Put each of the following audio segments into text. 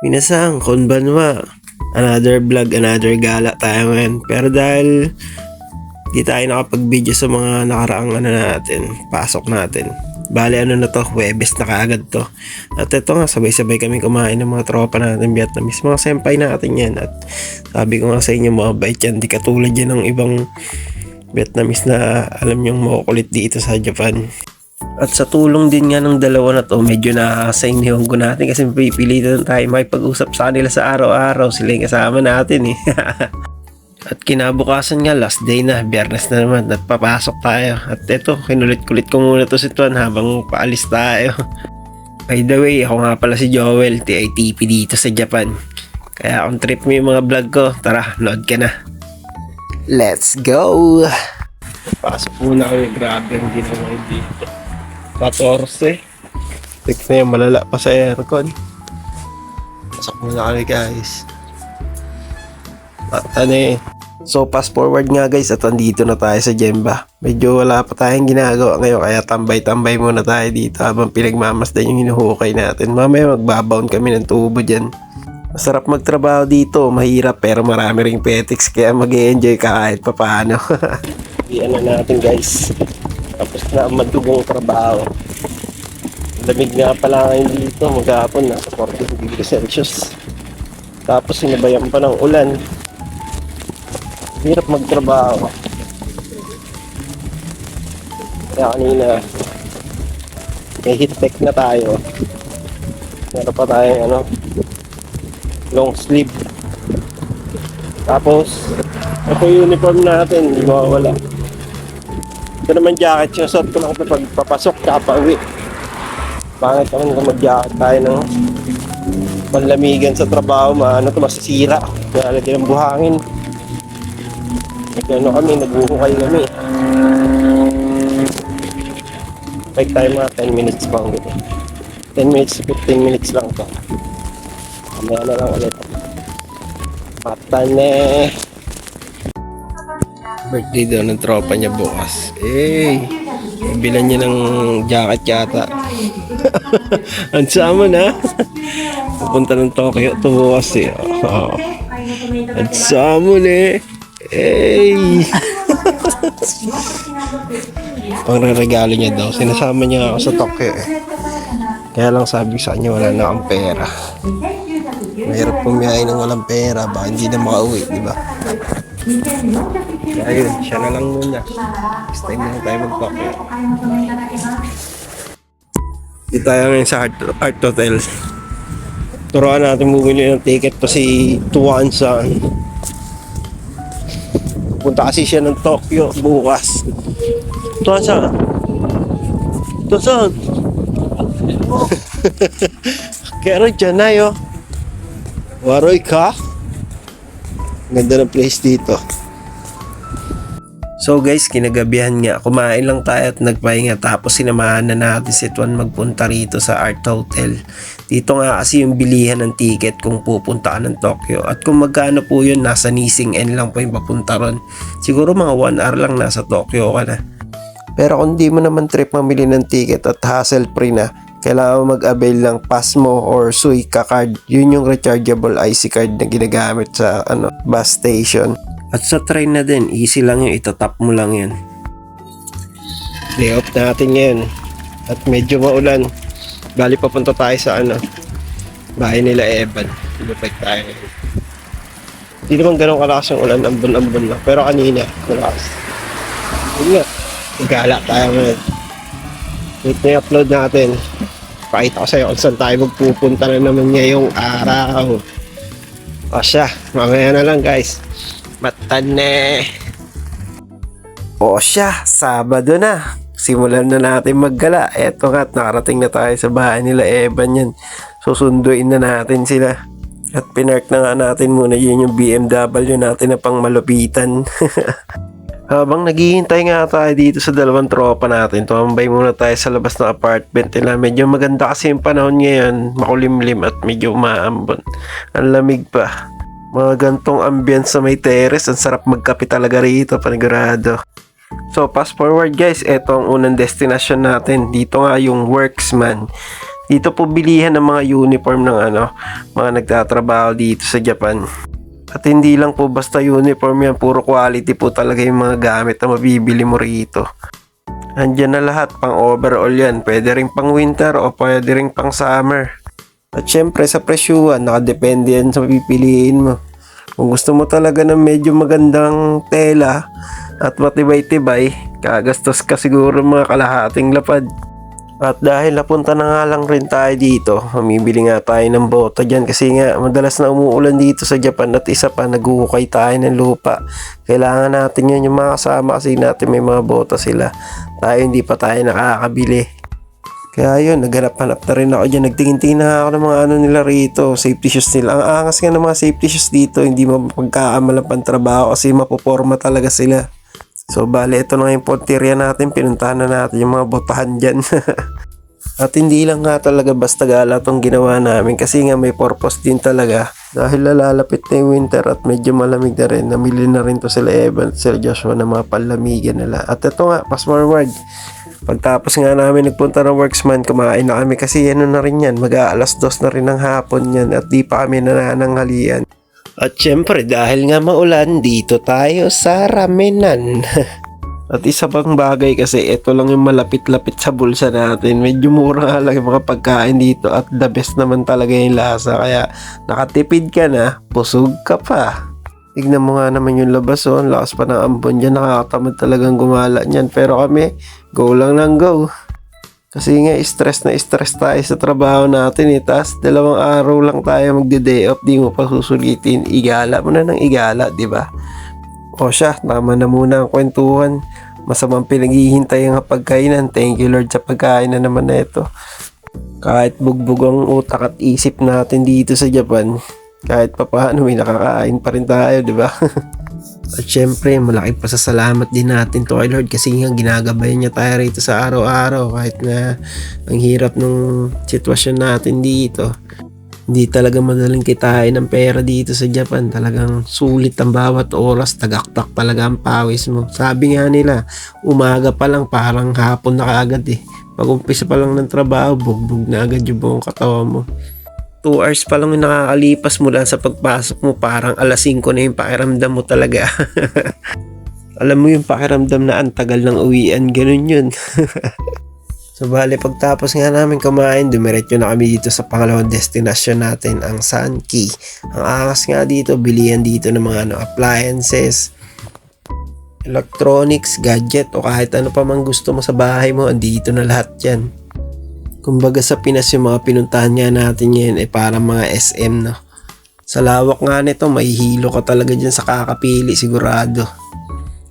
Minasang, konbanwa. Another vlog, another gala tayo ngayon. Pero dahil di tayo nakapag-video sa mga nakaraang natin, pasok natin. Bale na to, Huwebes na kaagad to. At ito nga, sabay-sabay kami kumain ng mga tropa natin Vietnamese. Mga senpai natin yan. At sabi ko nga sa inyo, mga bait yan. Di katulad yan ng ibang Vietnamese na alam nyong makukulit dito sa Japan. At sa tulong din nga ng dalawa na to, medyo nakakasayang nihonggo natin kasi pipilitan tayo makipag-usap sa kanila sa araw-araw. Sila yung kasama natin eh. At kinabukasan nga, last day na, Biyernes na naman at papasok tayo. At eto, kinulit-kulit ko muna to si Tuan habang paalis tayo. By the way, ako nga pala si Joel, TITP dito sa Japan. Kaya kung trip mo yung mga vlog ko, tara, load ka na. Let's go! Pasok muna kami, grabe ang ginawa dito. 14. Tignan na yung malala pa sa aircon. Pasok muna kami guys. So fast forward nga guys at andito na tayo sa Jemba. Medyo wala pa tayong ginagawa ngayon kaya tambay-tambay muna tayo dito habang pinagmamasdan yung hinuhukay natin. Mamaya magbabaon kami ng tubo dyan. Masarap magtrabaho dito, mahirap pero marami ring petics kaya mag-e-enjoy ka kahit papaano. Iyan na natin guys. Tapos na madugong trabaho. Lamig nga pala ngayon dito, maghapon nasa 40 degrees Celsius. Tapos sinabayan pa ng ulan. Hirap magtrabaho. Kaya kanina may heat tech na tayo. Meron pa tayong long sleeve. Tapos ito yung uniform natin, hindi mawawala. Ito naman jacket, sinasot ko lang kapag papasok kapauwi. Pangit naman kung mag-jacket tayo ng panlamigan sa trabaho, masisira. Nalagyan ng buhangin. Naghuhukay kami. Bike tayo mga 10 minutes pang gito. 10 minutes, 15 minutes lang to. Kamaya na lang ulit. Matane. Birthday daw ng tropa niya bukas. Bilan niya ng jacket yata. Ang sama na. Pupunta ng Tokyo to bukas eh. Ang sama na. Pang regalo niya daw. Sinasama niya ako sa Tokyo eh. Kaya lang sabi sa kanya wala na akong pera. Mahirap pumiyain ng walang pera. Baka hindi na makauwi, di ba? Kaya yun, siya na lang muna. Next time na tayo mag-Tokyo. Dito tayo ngayon sa Art Hotel. Turuan natin bumili ng ticket to si Tuan San. Punta kasi siya ng Tokyo bukas. Tuan San! Tuan San! Kaya dyan na yun. Waroy ka? Ganda ng place dito. So guys, kinagabihan nga, kumain lang tayo at nagpahinga tapos sinamahan na natin si Tuan magpunta rito sa Art Hotel. Dito nga kasi yung bilihan ng ticket kung pupunta ka ng Tokyo at kung magkano po yun, nasa Nising N lang po yung papunta ron. Siguro mga 1 hour lang nasa Tokyo ka na. Pero kung di mo naman trip mamili ng ticket at hassle free na, kailangan mag-avail ng Pasmo or Suica card. Yun yung rechargeable IC card na ginagamit sa bus station. At sa train na din, easy lang yung itatap mo lang yan. Day off natin ngayon. At medyo maulan. Bali papunta tayo sa bahay nila Evan. Lupit tayo. Hindi naman ganun kalakas yung ulan, ambon-ambon lang. Pero kanina, malakas. Yun nga, gala tayo ngayon. Wait na i-upload natin. Pakita ko sa'yo kung saan tayo magpupunta na naman ngayong araw. O siya, mamaya na lang guys. Matane. O siya, Sabado na. Simulan na natin maggala. Eto nga, nakarating na tayo sa bahay nila Evan yan. Susunduin na natin sila. At pinark na nga natin muna yun yung BMW natin na pang malupitan. Habang naghihintay nga tayo dito sa dalawang tropa natin, tumambay muna tayo sa labas ng apartment nila. Medyo maganda kasi yung panahon ngayon, makulimlim at medyo umaambon. Ang lamig pa. Mga gantong ambience sa may terrace, ang sarap magkape talaga rito, panigurado. So fast forward guys, eto ang unang destination natin. Dito nga yung Worksman. Dito po bilihan ng mga uniform ng mga nagtatrabaho dito sa Japan. At hindi lang po basta uniform yan, puro quality po talaga yung mga gamit na mabibili mo rito. Andyan na lahat, pang overall yan, pwede rin pang winter o pwede rin pang summer. At syempre sa presyuhan, nakadepende yan sa pipiliin mo. Kung gusto mo talaga ng medyo magandang tela at matibay-tibay, kagastos ka siguro mga kalahating lapad. At dahil napunta na nga lang rin tayo dito, mamibili nga tayo ng bota dyan kasi nga madalas na umuulan dito sa Japan at isa pa naguhukay tayo ng lupa. Kailangan natin yun yung mga kasama kasi natin may mga bota sila. Tayo hindi pa tayo nakakabili. Kaya yun, naghanap-hanap na rin ako dyan. Nagtingin-tingin na ako ng mga nila rito, safety shoes nila. Ang angas nga ng mga safety shoes dito, hindi mapagkakamalang pantrabaho kasi mapoporma talaga sila. So bale, ito na yung ponterya natin, pinuntahan na natin yung mga botahan dyan. At hindi lang nga talaga basta gala tong ginawa namin kasi nga may purpose din talaga. Dahil lalapit na yung winter at medyo malamig na rin, namili na rin to sila Evan at sila Joshua ng mga palamigan nila. At ito nga, fast forward. Pagtapos nga namin nagpunta ng Worksman, kumain na kami kasi na rin yan, mag-aalas 2 na rin ng hapon yan at di pa kami nanananghalian. At syempre dahil nga maulan, dito tayo sa ramenan. At isa pang bagay kasi ito lang yung malapit-lapit sa bulsa natin. Medyo mura nga lang yung mga pagkain dito at the best naman talaga yung lasa. Kaya nakatipid ka na, busog ka pa. Tignan mo nga naman yung labas ang lakas pa ng ambon dyan, nakakatamad talagang gumala niyan. Pero kami, go lang ng go. Kasi nga stress na stress tayo sa trabaho natin tas 2 araw lang tayo magde-day off, di mo pa susulitin, igala mo na ng igala, di ba? O siya, tama na muna ang kwentuhan. Masamang pinaghihintay ang pagkainan. Thank you Lord sa pagkain na naman na ito. Kahit bugbog ang utak at isip natin dito sa Japan, kahit pa paano may nakakain pa rin tayo, di ba? At syempre, malaking pasasalamat din natin to kay Lord kasi nga ginagabayan niya tayo rito sa araw-araw kahit na ang hirap ng sitwasyon natin dito. Hindi talaga madaling kitain ng pera dito sa Japan. Talagang sulit ang bawat oras, tagaktak talaga ang pawis mo. Sabi nga nila, umaga pa lang parang hapon na kaagad eh. Pag umpisa pa lang ng trabaho, bugbog na agad yung buong katawan mo. 2 hours pa lang yung nakakalipas mula sa pagpasok mo, parang alas 5 na yung pakiramdam mo talaga. Alam mo yung pakiramdam na ang tagal ng uwian, ganun yun. So bale, pagtapos nga namin kumain, dumiretso na kami dito sa pangalawang destinasyon natin, ang Sanki. Ang angas nga dito, bilihan dito ng mga appliances, electronics, gadget o kahit ano pa man gusto mo sa bahay mo, andito na lahat yan. Kumbaga sa Pinas yung mga pinuntahan nga natin ngayon ay parang mga SM, no? Sa lawak nga nito, mahihilo ka talaga dyan sa kakapili, sigurado.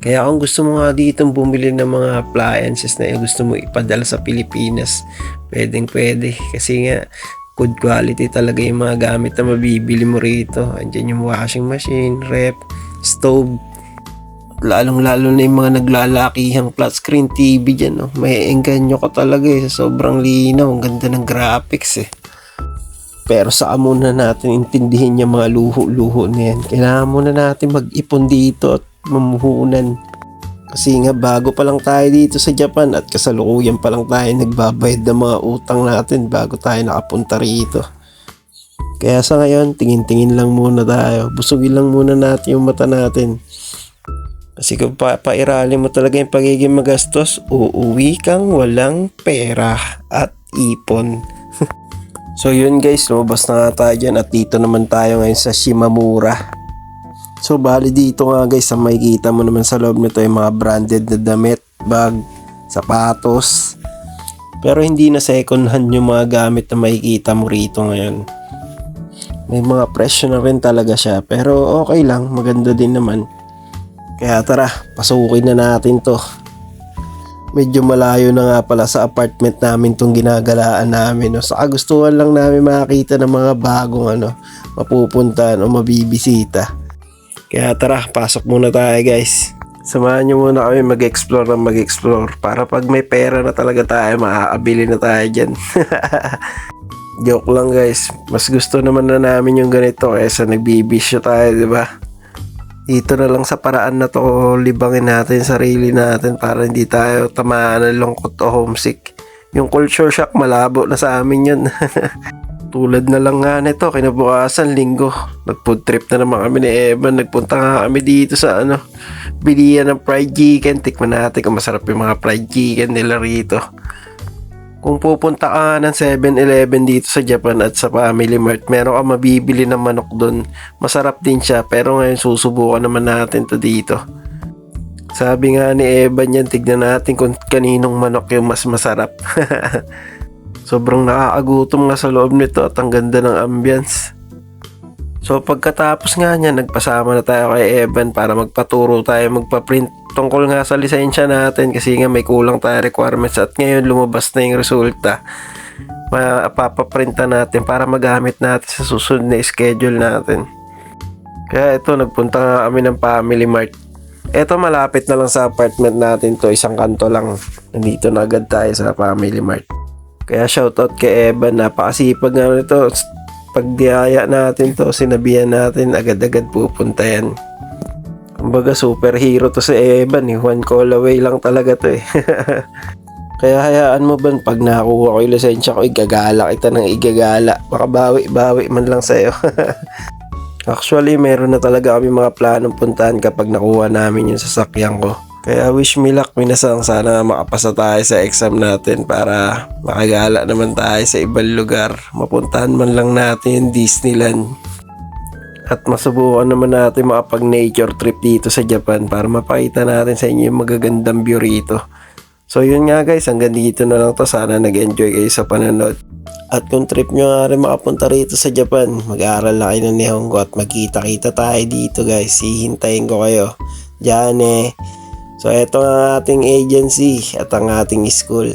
Kaya kung gusto mo nga dito bumili ng mga appliances na gusto mo ipadala sa Pilipinas, pwedeng pwede. Kasi nga, good quality talaga yung mga gamit na mabibili mo rito. Andyan yung washing machine, ref, stove. Lalong-lalo na yung mga naglalakihang flat screen TV dyan, no? May engganyo ka talaga eh. Sobrang linaw. Ang ganda ng graphics eh. Pero saka muna natin intindihin yung mga luho-luho na yan. Kailangan muna natin mag-ipon dito at mamuhunan. Kasi nga bago pa lang tayo dito sa Japan at kasalukuyan pa lang tayo nagbabayad ng mga utang natin bago tayo nakapunta rito. Kaya sa ngayon, tingin-tingin lang muna tayo. Busugin lang muna natin yung mata natin. Kasi kung pairali mo talaga yung pagiging magastos, uuwi kang walang pera at ipon. So yun guys, lumabas na nga tayo dyan at dito naman tayo ngayon sa Shimamura. So bali dito nga guys, sa makikita mo naman sa loob nito yung mga branded na damit, bag, sapatos. Pero hindi na second hand yung mga gamit na makikita mo rito ngayon. May mga presyo na rin talaga siya, pero okay lang, maganda din naman. Kaya tara, pasukin na natin to. Medyo malayo na nga pala sa apartment namin tong ginagalaan namin. No? Sa kagustuhan lang namin makakita ng mga bagong mapupuntahan o mabibisita. Kaya tara, pasok muna tayo guys. Samahan nyo muna kami mag-explore ng mag-explore. Para pag may pera na talaga tayo, makakabili na tayo dyan. Joke lang guys. Mas gusto naman na namin yung ganito kaysa nagbibisyo tayo, di ba? Dito na lang sa paraan na to, libangin natin sarili natin para hindi tayo tamaan ng lungkot o homesick. Yung culture shock malabo na sa amin yun. Tulad na lang nga nito, kinabukasan linggo, nag-food trip na naman kami ni Evan. Nagpunta nga kami dito sa bilihan ng fried chicken. Tikman natin kung masarap yung mga fried chicken nila rito. Kung pupunta ka ng 7-Eleven dito sa Japan at sa Family Mart, meron ka mabibili ng manok doon. Masarap din siya, pero ngayon susubukan naman natin to dito. Sabi nga ni Evan yan, tignan natin kung kaninong manok yung mas masarap. Sobrang nakakagutom nga sa loob nito at ang ganda ng ambience. So pagkatapos nga niya, nagpasama na tayo kay Evan para magpaturo tayo, magpa-print tungkol nga sa lisensya natin kasi nga may kulang tayo requirements at ngayon lumabas na yung resulta. Mapapaprinta natin para magamit natin sa susunod na schedule natin. Kaya ito, nagpunta nga kami ng Family Mart. Ito malapit na lang sa apartment natin to, isang kanto lang. Nandito na agad tayo sa Family Mart. Kaya shoutout kay Evan, napakasipag nga nito. Pag diyaya natin to, sinabihan natin, agad-agad pupunta yan. Kumbaga superhero to si Evan, one call away lang talaga to eh. Kaya hayaan mo ba, pag nakuha ko yung lisensya ko, igagala kita ng igagala. Baka bawi man lang sa'yo. Actually, meron na talaga kami mga planong puntahan kapag nakuha namin yung sasakyan ko. Kaya wish me luck, minasang sana makapasa tayo sa exam natin para makagala naman tayo sa ibang lugar. Mapuntahan man lang natin yung Disneyland. At masubukan naman natin makapag-nature trip dito sa Japan para mapakita natin sa inyo yung magagandang view rito. So yun nga guys, hanggang dito na lang to. Sana nag-enjoy kayo sa panonood. At kung trip nyo nga rin makapunta rito sa Japan, mag-aaral lang kayo ng Nihongo at magkita-kita tayo dito guys. Hihintayin ko kayo. Diyan eh. So ito ang ating agency at ang ating school.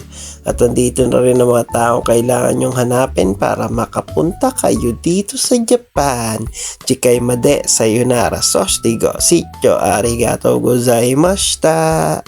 At nandito na rin ang mga taong kailangan nyong hanapin para makapunta kayo dito sa Japan. Chikai made, sayonara, sostigo, sityo, arigatou gozaimashita.